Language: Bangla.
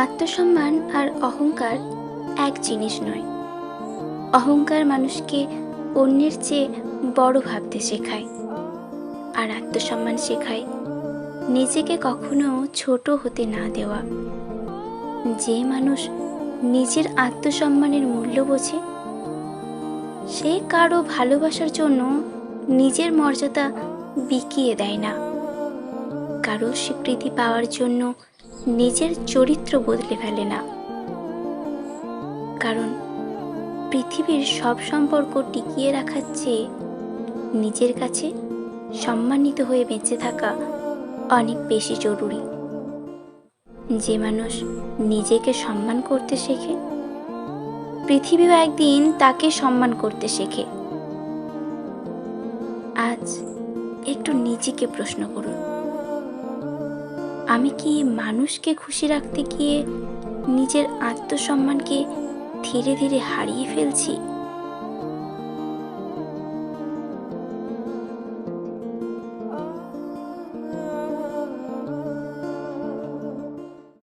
আত্মসম্মান আর অহংকার এক জিনিস নয়। অহংকার মানুষকে অন্যের চেয়ে বড় ভাবতে শেখায়, আর আত্মসম্মান শেখায় নিজেকে কখনো ছোট হতে না দেওয়া। যে মানুষ নিজের আত্মসম্মানের মূল্য বোঝে, সে কারো ভালোবাসার জন্য নিজের মর্যাদা বিকিয়ে দেয় না, কারো স্বীকৃতি পাওয়ার জন্য নিজের চরিত্র বদলে ফেলে না। কারণ পৃথিবীর সব সম্পর্ক টিকিয়ে রাখার চেয়ে নিজের কাছে সম্মানিত হয়ে বেঁচে থাকা অনেক বেশি জরুরি। যে মানুষ নিজেকে সম্মান করতে শেখে, পৃথিবীও একদিন তাকে সম্মান করতে শেখে। আজ একটু নিজেকে প্রশ্ন করুন, আমি কি মানুষকে খুশি রাখতে গিয়ে নিজের আত্মসম্মানকে ধীরে ধীরে হারিয়ে ফেলছি?